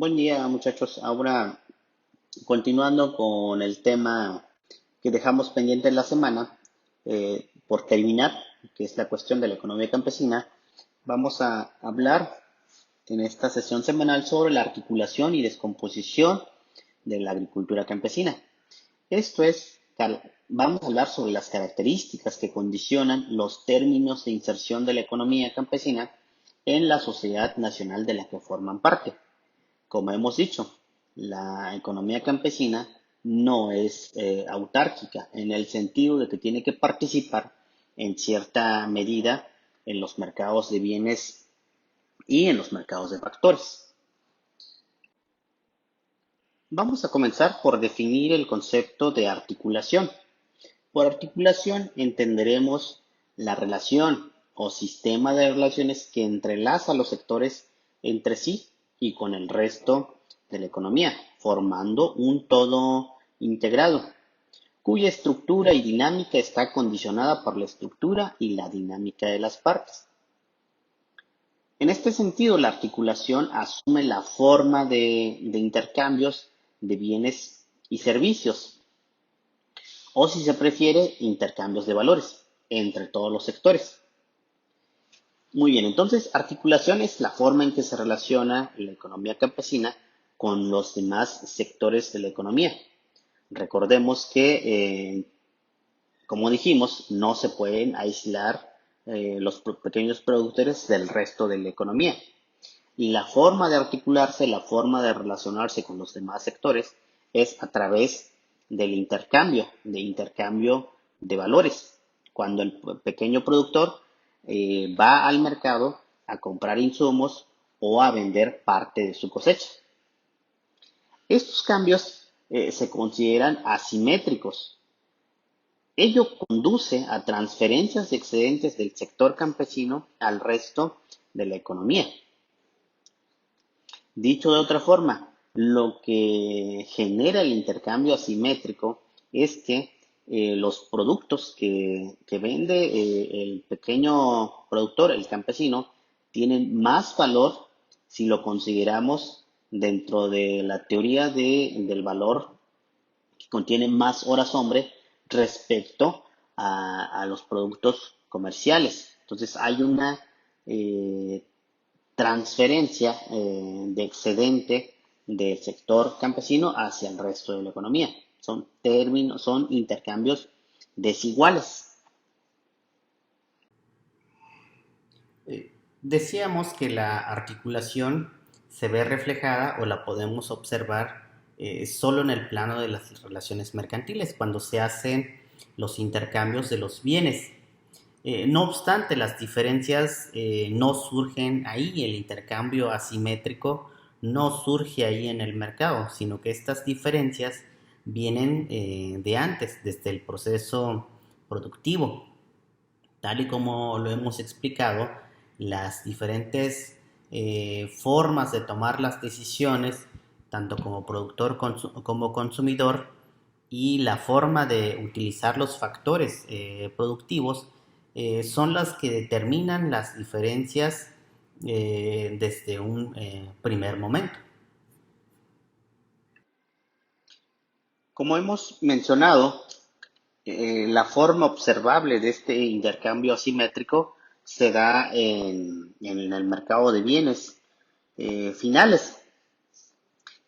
Buen día, muchachos. Ahora, continuando con el tema que dejamos pendiente en la semana, por terminar, que es la cuestión de la economía campesina, vamos a hablar en esta sesión semanal sobre la articulación y descomposición de la agricultura campesina. Esto es, vamos a hablar sobre las características que condicionan los términos de inserción de la economía campesina en la sociedad nacional de la que forman parte. Como hemos dicho, la economía campesina no es autárquica en el sentido de que tiene que participar en cierta medida en los mercados de bienes y en los mercados de factores. Vamos a comenzar por definir el concepto de articulación. Por articulación entenderemos la relación o sistema de relaciones que entrelaza los sectores entre sí y con el resto de la economía, formando un todo integrado, cuya estructura y dinámica está condicionada por la estructura y la dinámica de las partes. En este sentido, la articulación asume la forma de intercambios de bienes y servicios, o si se prefiere, intercambios de valores entre todos los sectores. Muy bien, entonces articulación es la forma en que se relaciona la economía campesina con los demás sectores de la economía. Recordemos que, como dijimos, no se pueden aislar los pequeños productores del resto de la economía. Y la forma de articularse, la forma de relacionarse con los demás sectores es a través del intercambio de valores. Cuando el pequeño productor va al mercado a comprar insumos o a vender parte de su cosecha. Estos cambios se consideran asimétricos. Ello conduce a transferencias de excedentes del sector campesino al resto de la economía. Dicho de otra forma, lo que genera el intercambio asimétrico es que los productos que vende el pequeño productor, el campesino, tienen más valor si lo consideramos dentro de la teoría del valor que contiene más horas hombre respecto a los productos comerciales. Entonces hay una eh, transferencia de excedente del sector campesino hacia el resto de la economía. Son intercambios desiguales. Decíamos que la articulación se ve reflejada o la podemos observar solo en el plano de las relaciones mercantiles, cuando se hacen los intercambios de los bienes. No obstante, las diferencias no surgen ahí, el intercambio asimétrico no surge ahí en el mercado, sino que estas diferencias vienen de antes, desde el proceso productivo. Tal y como lo hemos explicado, las diferentes formas de tomar las decisiones, tanto como productor como consumidor, y la forma de utilizar los factores productivos son las que determinan las diferencias desde un primer momento. Como hemos mencionado, la forma observable de este intercambio asimétrico se da en el mercado de bienes finales.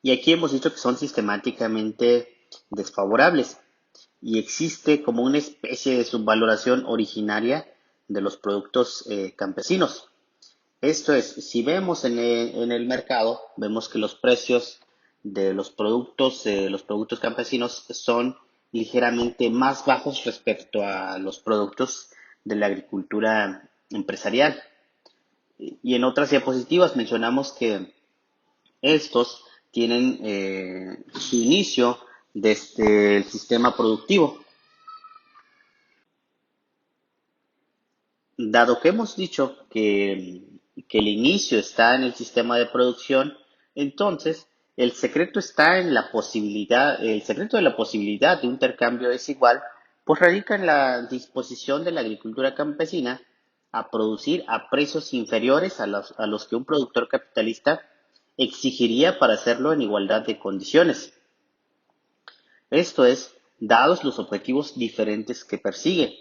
Y aquí hemos dicho que son sistemáticamente desfavorables y existe como una especie de subvaloración originaria de los productos campesinos. Esto es, si vemos en el mercado, vemos que los precios de los productos campesinos son ligeramente más bajos respecto a los productos de la agricultura empresarial. Y en otras diapositivas mencionamos que estos tienen su inicio desde el sistema productivo. Dado que hemos dicho que el inicio está en el sistema de producción, entonces el secreto está en la posibilidad, el secreto de la posibilidad de un intercambio desigual, pues radica en la disposición de la agricultura campesina a producir a precios inferiores a los que un productor capitalista exigiría para hacerlo en igualdad de condiciones. Esto es, dados los objetivos diferentes que persigue.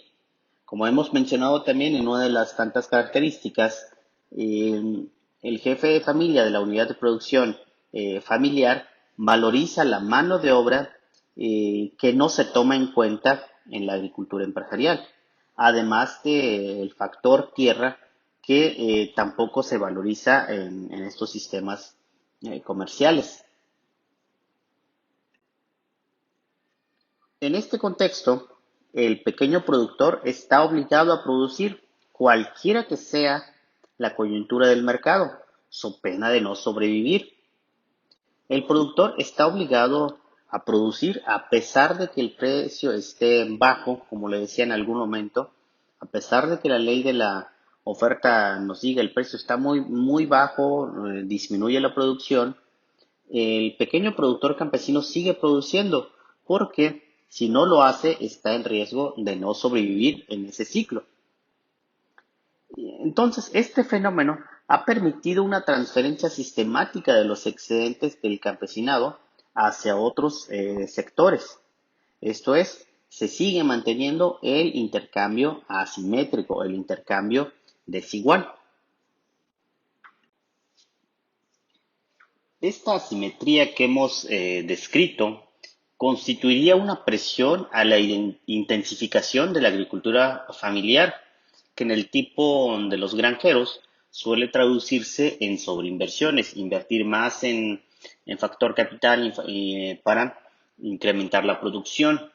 Como hemos mencionado también en una de las tantas características, eh, el jefe de familia de la unidad de producción familiar valoriza la mano de obra que no se toma en cuenta en la agricultura empresarial, además del factor tierra que tampoco se valoriza en estos sistemas comerciales. En este contexto, el pequeño productor está obligado a producir cualquiera que sea la coyuntura del mercado, so pena de no sobrevivir. El productor está obligado a producir a pesar de que el precio esté bajo, como le decía en algún momento, a pesar de que la ley de la oferta nos diga el precio está muy bajo, disminuye la producción, el pequeño productor campesino sigue produciendo porque si no lo hace está en riesgo de no sobrevivir en ese ciclo. Entonces, este fenómeno ha permitido una transferencia sistemática de los excedentes del campesinado hacia otros sectores. Esto es, se sigue manteniendo el intercambio asimétrico, el intercambio desigual. Esta asimetría que hemos descrito constituiría una presión a la intensificación de la agricultura familiar, que en el tipo de los granjeros suele traducirse en sobreinversiones, invertir más en factor capital para incrementar la producción.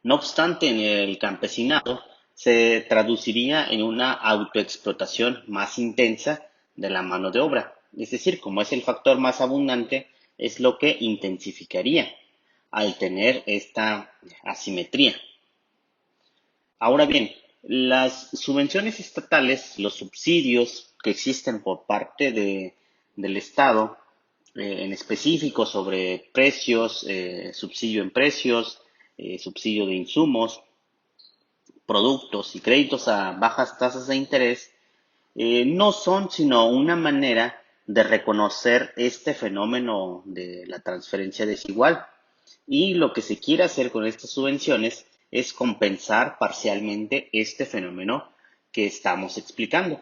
No obstante, en el campesinado se traduciría en una autoexplotación más intensa de la mano de obra. Es decir, como es el factor más abundante, es lo que intensificaría al tener esta asimetría. Ahora bien, las subvenciones estatales, los subsidios que existen por parte del Estado, en específico sobre precios, subsidio en precios, subsidio de insumos, productos y créditos a bajas tasas de interés, no son sino una manera de reconocer este fenómeno de la transferencia desigual. Y lo que se quiere hacer con estas subvenciones es compensar parcialmente este fenómeno que estamos explicando.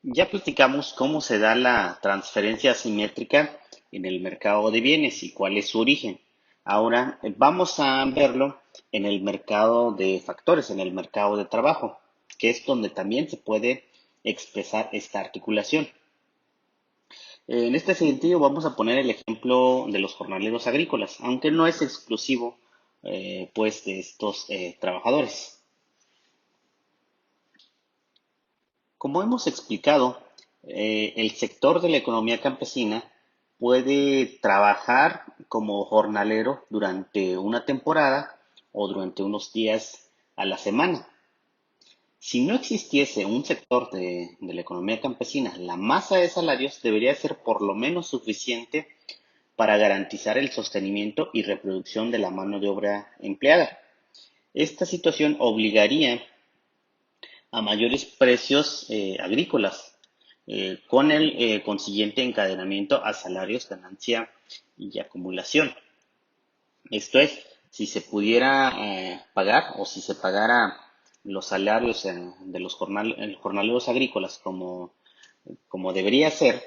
Ya platicamos cómo se da la transferencia asimétrica en el mercado de bienes y cuál es su origen. Ahora vamos a verlo en el mercado de factores, en el mercado de trabajo, que es donde también se puede expresar esta articulación. En este sentido, vamos a poner el ejemplo de los jornaleros agrícolas, aunque no es exclusivo pues de estos trabajadores. Como hemos explicado, el sector de la economía campesina puede trabajar como jornalero durante una temporada o durante unos días a la semana. Si no existiese un sector de la economía campesina, la masa de salarios debería ser por lo menos suficiente para garantizar el sostenimiento y reproducción de la mano de obra empleada. Esta situación obligaría a mayores precios agrícolas, con el consiguiente encadenamiento a salarios, ganancia y acumulación. Esto es, si se pudiera pagar o si se pagara los salarios de los jornaleros agrícolas como debería ser,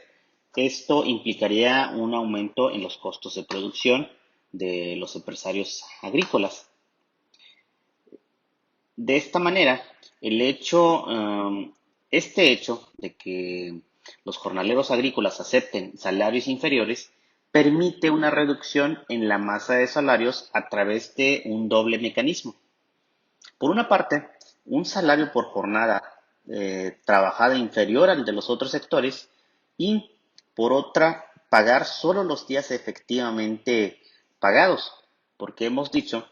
esto implicaría un aumento en los costos de producción de los empresarios agrícolas. De esta manera, este hecho de que los jornaleros agrícolas acepten salarios inferiores permite una reducción en la masa de salarios a través de un doble mecanismo. Por una parte, un salario por jornada trabajada inferior al de los otros sectores y por otra, pagar solo los días efectivamente pagados, porque hemos dicho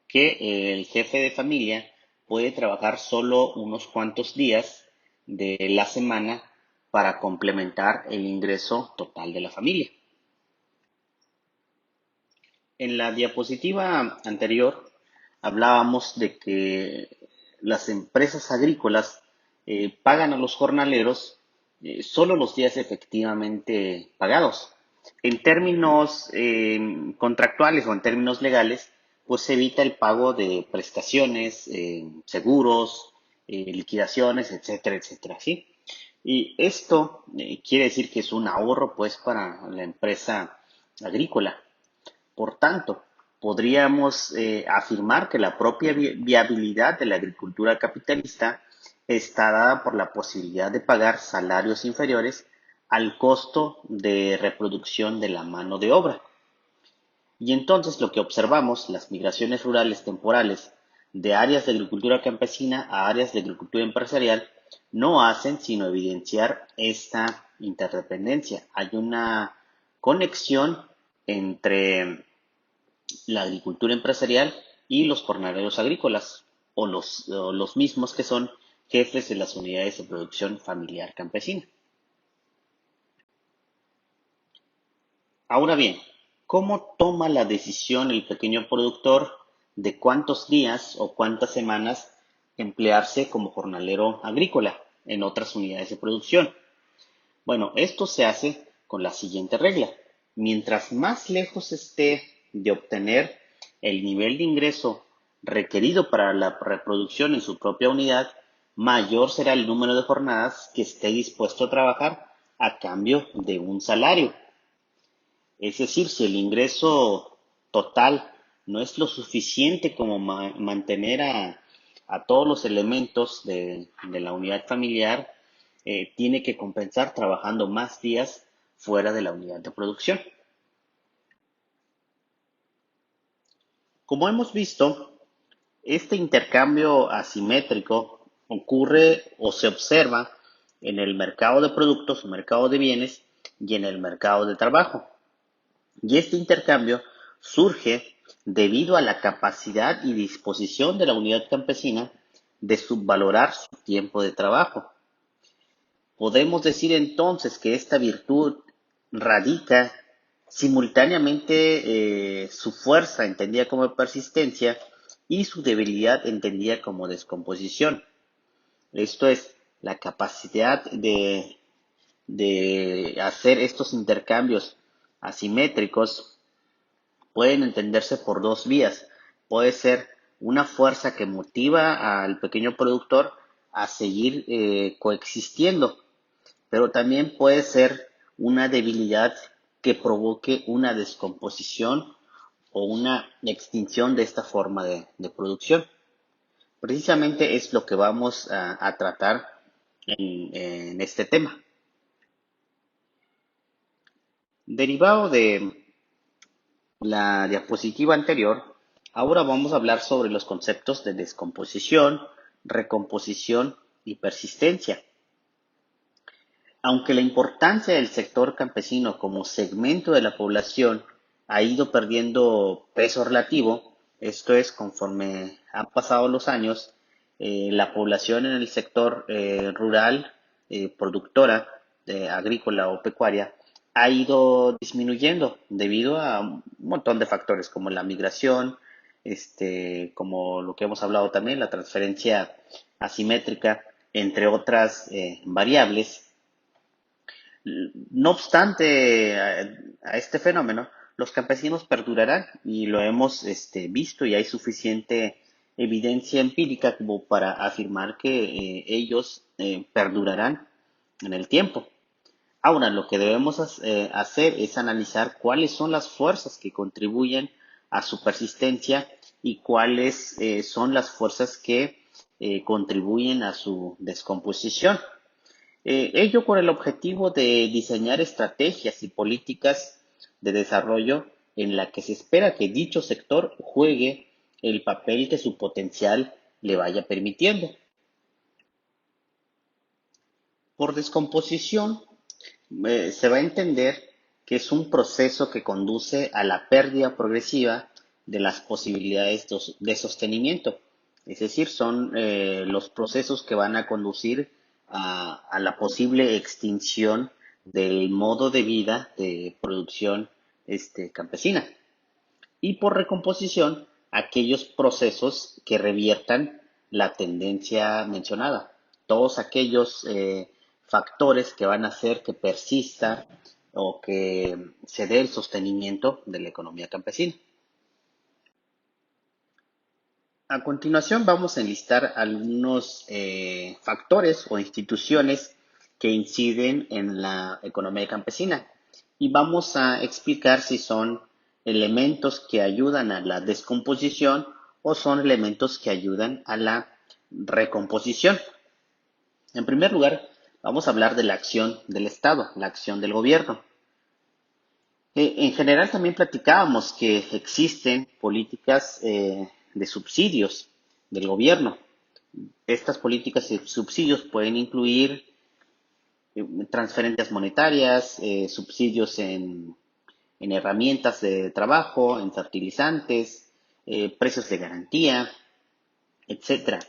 que el jefe de familia puede trabajar solo unos cuantos días de la semana para complementar el ingreso total de la familia. En la diapositiva anterior hablábamos de que las empresas agrícolas pagan a los jornaleros solo los días efectivamente pagados. En términos contractuales o en términos legales, pues se evita el pago de prestaciones, seguros, liquidaciones, etcétera, etcétera, ¿sí? Y esto quiere decir que es un ahorro, pues, para la empresa agrícola. Por tanto, podríamos afirmar que la propia viabilidad de la agricultura capitalista está dada por la posibilidad de pagar salarios inferiores al costo de reproducción de la mano de obra. Y entonces lo que observamos, las migraciones rurales temporales de áreas de agricultura campesina a áreas de agricultura empresarial, no hacen sino evidenciar esta interdependencia. Hay una conexión entre la agricultura empresarial y los jornaleros agrícolas, o los mismos que son jefes de las unidades de producción familiar campesina. Ahora bien, ¿cómo toma la decisión el pequeño productor de cuántos días o cuántas semanas emplearse como jornalero agrícola en otras unidades de producción? Bueno, esto se hace con la siguiente regla. Mientras más lejos esté de obtener el nivel de ingreso requerido para la reproducción en su propia unidad, mayor será el número de jornadas que esté dispuesto a trabajar a cambio de un salario. Es decir, si el ingreso total no es lo suficiente como mantener a todos los elementos de la unidad familiar, tiene que compensar trabajando más días fuera de la unidad de producción. Como hemos visto, este intercambio asimétrico ocurre o se observa en el mercado de productos o mercado de bienes y en el mercado de trabajo. Y este intercambio surge debido a la capacidad y disposición de la unidad campesina de subvalorar su tiempo de trabajo. Podemos decir entonces que esta virtud radica simultáneamente su fuerza entendida como persistencia y su debilidad entendida como descomposición. Esto es, la capacidad de hacer estos intercambios asimétricos pueden entenderse por dos vías. Puede ser una fuerza que motiva al pequeño productor a seguir coexistiendo, pero también puede ser una debilidad que provoque una descomposición o una extinción de esta forma de producción. Precisamente es lo que vamos a tratar en este tema. Derivado de la diapositiva anterior, ahora vamos a hablar sobre los conceptos de descomposición, recomposición y persistencia. Aunque la importancia del sector campesino como segmento de la población ha ido perdiendo peso relativo, esto es, conforme han pasado los años, la población en el sector rural, productora, agrícola o pecuaria, ha ido disminuyendo debido a un montón de factores como la migración, como lo que hemos hablado también, la transferencia asimétrica, entre otras variables. No obstante a este fenómeno, los campesinos perdurarán y lo hemos visto y hay suficiente evidencia empírica como para afirmar que ellos perdurarán en el tiempo. Ahora, lo que debemos hacer es analizar cuáles son las fuerzas que contribuyen a su persistencia y cuáles son las fuerzas que contribuyen a su descomposición. Ello con el objetivo de diseñar estrategias y políticas de desarrollo en la que se espera que dicho sector juegue el papel que su potencial le vaya permitiendo. Por descomposición, se va a entender que es un proceso que conduce a la pérdida progresiva de las posibilidades de sostenimiento. Es decir, son los procesos que van a conducir a la posible extinción del modo de vida de producción campesina. Y por recomposición, aquellos procesos que reviertan la tendencia mencionada. todos aquellos factores que van a hacer que persista o que se dé el sostenimiento de la economía campesina. A continuación vamos a enlistar algunos factores o instituciones que inciden en la economía campesina y vamos a explicar si son elementos que ayudan a la descomposición o son elementos que ayudan a la recomposición. En primer lugar, vamos a hablar de la acción del Estado, la acción del gobierno. En general también platicábamos que existen políticas de subsidios del gobierno. Estas políticas de subsidios pueden incluir transferencias monetarias, subsidios en herramientas de trabajo, en fertilizantes, precios de garantía, etcétera.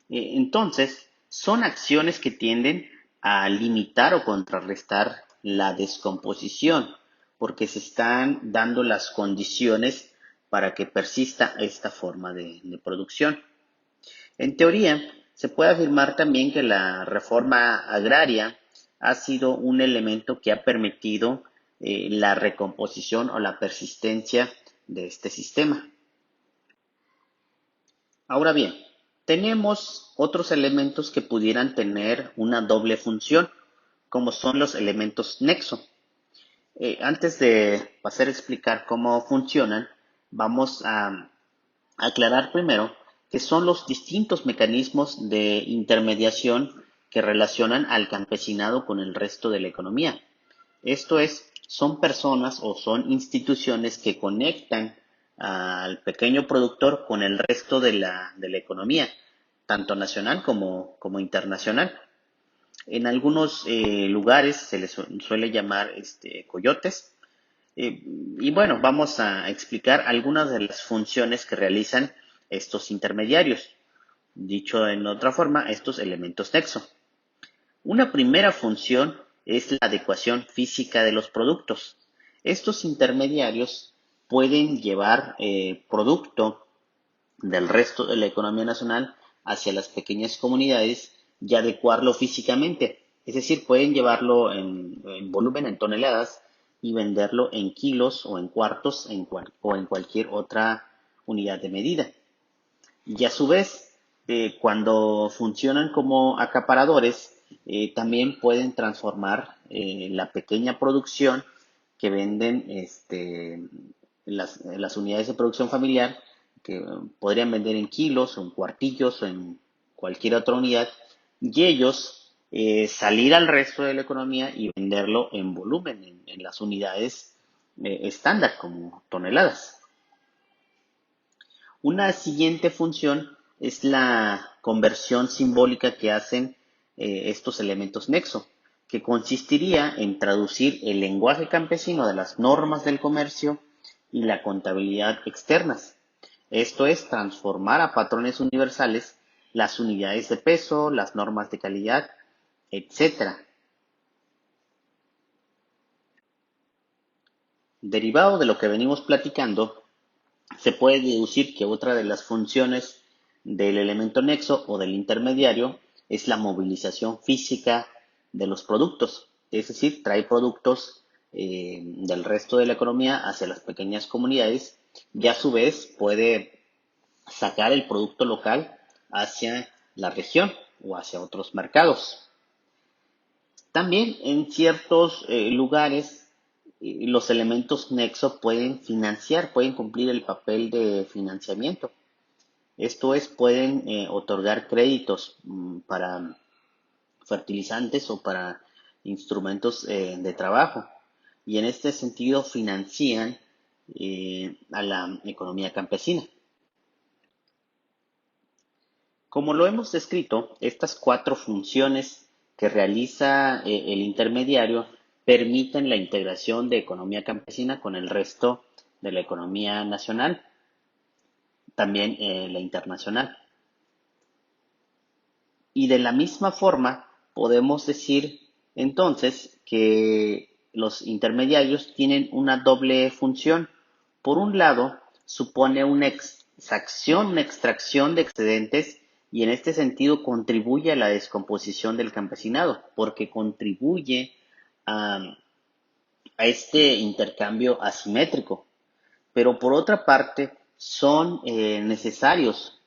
Entonces, son acciones que tienden a limitar o contrarrestar la descomposición, porque se están dando las condiciones para que persista esta forma de producción. En teoría, se puede afirmar también que la reforma agraria ha sido un elemento que ha permitido la recomposición o la persistencia de este sistema. Ahora bien, tenemos otros elementos que pudieran tener una doble función, como son los elementos nexo. Antes de pasar a explicar cómo funcionan, vamos a aclarar primero que son los distintos mecanismos de intermediación que relacionan al campesinado con el resto de la economía. Esto es, son personas o son instituciones que conectan al pequeño productor con el resto de la economía, tanto nacional como internacional. En algunos lugares se les suele llamar coyotes. Y bueno, vamos a explicar algunas de las funciones que realizan estos intermediarios. Dicho en otra forma, estos elementos nexo. Una primera función es la adecuación física de los productos. Estos intermediarios pueden llevar producto del resto de la economía nacional hacia las pequeñas comunidades y adecuarlo físicamente. Es decir, pueden llevarlo en volumen, en toneladas, y venderlo en kilos o en cuartos o en cualquier otra unidad de medida. Y a su vez, cuando funcionan como acaparadores, también pueden transformar la pequeña producción que venden las unidades de producción familiar, que podrían vender en kilos o en cuartillos o en cualquier otra unidad, y ellos salir al resto de la economía y venderlo en volumen, en las unidades estándar, como toneladas. Una siguiente función es la conversión simbólica que hacen estos elementos nexo, que consistiría en traducir el lenguaje campesino de las normas del comercio y la contabilidad externas. Esto es transformar a patrones universales las unidades de peso, las normas de calidad, etcétera. Derivado de lo que venimos platicando, se puede deducir que otra de las funciones del elemento nexo o del intermediario es la movilización física de los productos, es decir, trae productos del resto de la economía hacia las pequeñas comunidades y a su vez puede sacar el producto local hacia la región o hacia otros mercados. También en ciertos lugares los elementos nexo pueden financiar, pueden cumplir el papel de financiamiento. Esto es, pueden otorgar créditos para fertilizantes o para instrumentos de trabajo. Y en este sentido financian a la economía campesina. Como lo hemos descrito, estas cuatro funciones que realiza el intermediario permiten la integración de economía campesina con el resto de la economía nacional, también la internacional. Y de la misma forma, podemos decir entonces que los intermediarios tienen una doble función. Por un lado, supone una extracción de excedentes y en este sentido contribuye a la descomposición del campesinado, porque contribuye a, a este intercambio asimétrico. Pero por otra parte, son necesarios.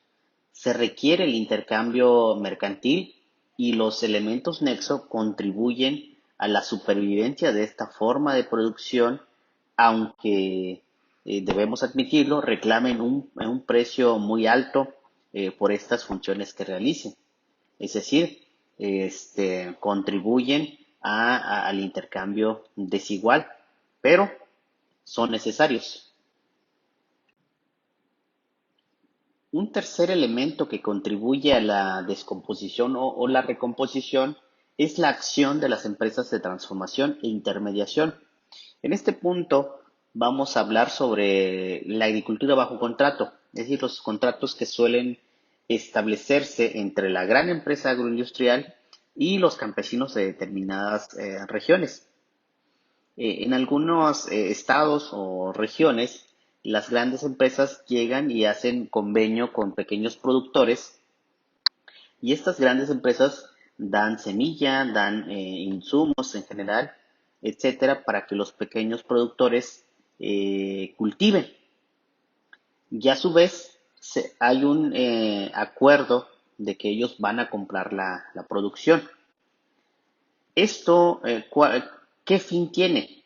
Se requiere el intercambio mercantil y los elementos nexo contribuyen a la supervivencia de esta forma de producción, aunque debemos admitirlo, reclamen un precio muy alto por estas funciones que realicen. Es decir, contribuyen al intercambio desigual, pero son necesarios. Un tercer elemento que contribuye a la descomposición o la recomposición es la acción de las empresas de transformación e intermediación. En este punto vamos a hablar sobre la agricultura bajo contrato, es decir, los contratos que suelen establecerse entre la gran empresa agroindustrial y los campesinos de determinadas regiones. En algunos estados o regiones, las grandes empresas llegan y hacen convenio con pequeños productores y estas grandes empresas dan semilla, dan insumos en general, etcétera, para que los pequeños productores cultiven. Y a su vez hay un acuerdo de que ellos van a comprar la producción. Esto, ¿qué fin tiene?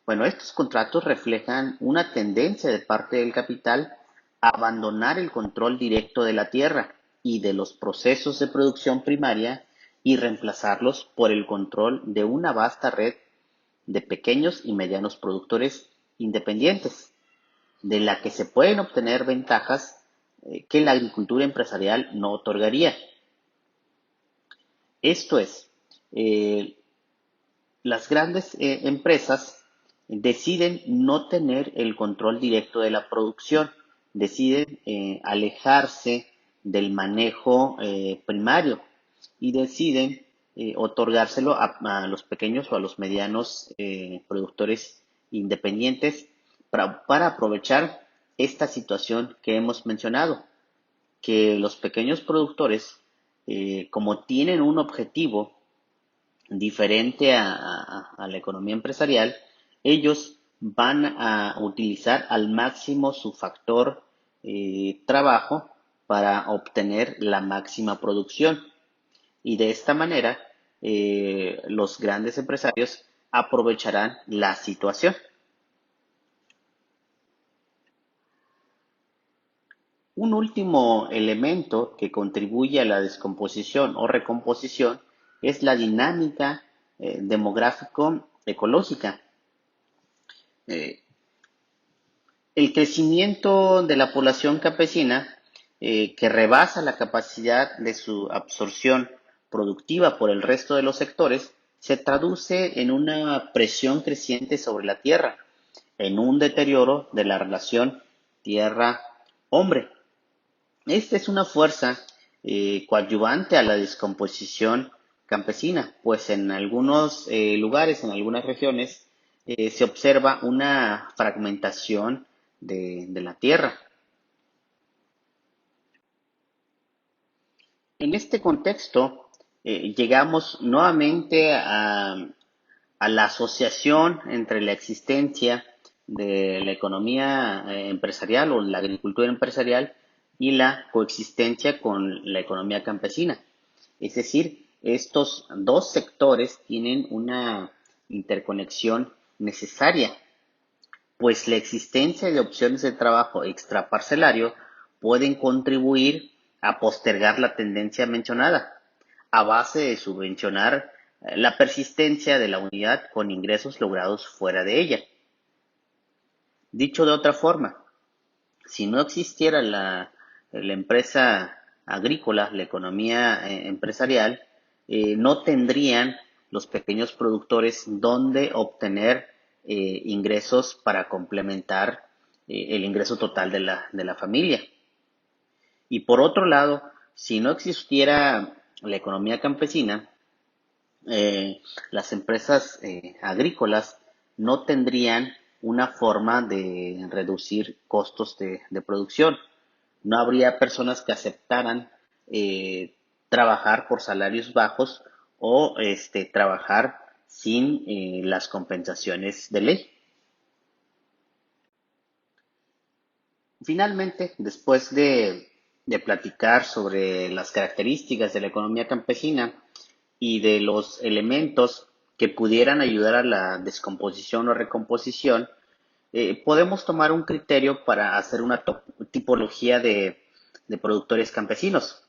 Bueno, estos contratos reflejan una tendencia de parte del capital a abandonar el control directo de la tierra y de los procesos de producción primaria y reemplazarlos por el control de una vasta red de pequeños y medianos productores independientes, de la que se pueden obtener ventajas que la agricultura empresarial no otorgaría. Esto es, eh, las grandes empresas deciden no tener el control directo de la producción, deciden alejarse del manejo primario y deciden otorgárselo a los pequeños o a los medianos productores independientes para aprovechar esta situación que hemos mencionado, que los pequeños productores, como tienen un objetivo diferente a la economía empresarial, ellos van a utilizar al máximo su factor trabajo para obtener la máxima producción. Y de esta manera, los grandes empresarios aprovecharán la situación. Un último elemento que contribuye a la descomposición o recomposición es la dinámica demográfico-ecológica. Eh, el crecimiento de la población campesina, que rebasa la capacidad de su absorción productiva por el resto de los sectores, se traduce en una presión creciente sobre la tierra, en un deterioro de la relación tierra-hombre. Esta es una fuerza coadyuvante a la descomposición campesina, pues en algunos lugares, en algunas regiones, se observa una fragmentación de la tierra. En este contexto, llegamos nuevamente a la asociación entre la existencia de la economía empresarial o la agricultura empresarial y la coexistencia con la economía campesina. Es decir, estos dos sectores tienen una interconexión necesaria, pues la existencia de opciones de trabajo extraparcelario pueden contribuir a postergar la tendencia mencionada, a base de subvencionar la persistencia de la unidad con ingresos logrados fuera de ella. Dicho de otra forma, si no existiera la empresa agrícola, la economía empresarial, no tendrían los pequeños productores donde obtener ingresos para complementar el ingreso total de la familia. Y por otro lado, si no existiera la economía campesina, las empresas agrícolas no tendrían una forma de reducir costos de producción. No habría personas que aceptaran trabajar por salarios bajos o trabajar sin las compensaciones de ley. Finalmente, después de platicar sobre las características de la economía campesina y de los elementos que pudieran ayudar a la descomposición o recomposición, podemos tomar un criterio para hacer una tipología de productores campesinos.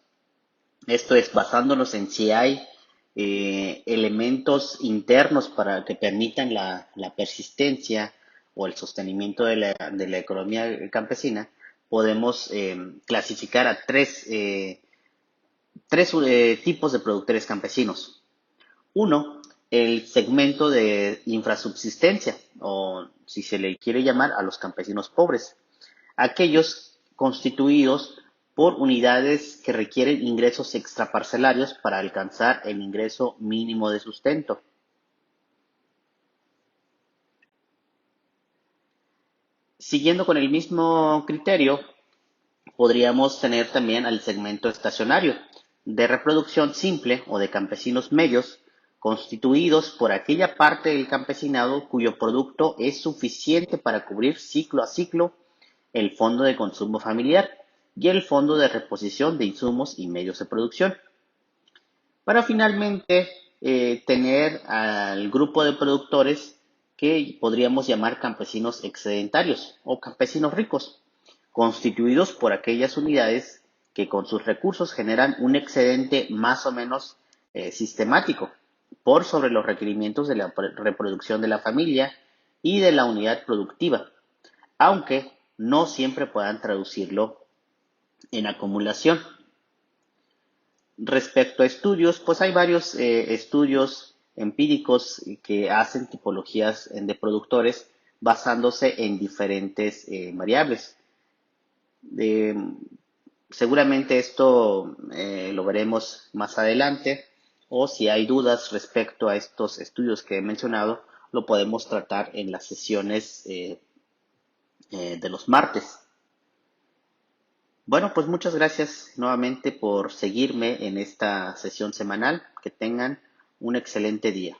Esto es basándonos en si hay elementos internos para que permitan la persistencia o el sostenimiento de la economía campesina. Podemos clasificar a tres tipos de productores campesinos. Uno, el segmento de infrasubsistencia, o si se le quiere llamar a los campesinos pobres, aquellos constituidos por unidades que requieren ingresos extraparcelarios para alcanzar el ingreso mínimo de sustento. Siguiendo con el mismo criterio, podríamos tener también al segmento estacionario, de reproducción simple o de campesinos medios, constituidos por aquella parte del campesinado cuyo producto es suficiente para cubrir ciclo a ciclo el fondo de consumo familiar y el fondo de reposición de insumos y medios de producción, para finalmente tener al grupo de productores que podríamos llamar campesinos excedentarios o campesinos ricos, constituidos por aquellas unidades que con sus recursos generan un excedente más o menos sistemático por sobre los requerimientos de la reproducción de la familia y de la unidad productiva, aunque no siempre puedan traducirlo en acumulación. Respecto a estudios, pues hay varios estudios empíricos que hacen tipologías de productores basándose en diferentes variables. Eh, Seguramente esto lo veremos más adelante, o si hay dudas respecto a estos estudios que he mencionado, lo podemos tratar en las sesiones de los martes. Bueno, pues muchas gracias nuevamente por seguirme en esta sesión semanal. Que tengan un excelente día.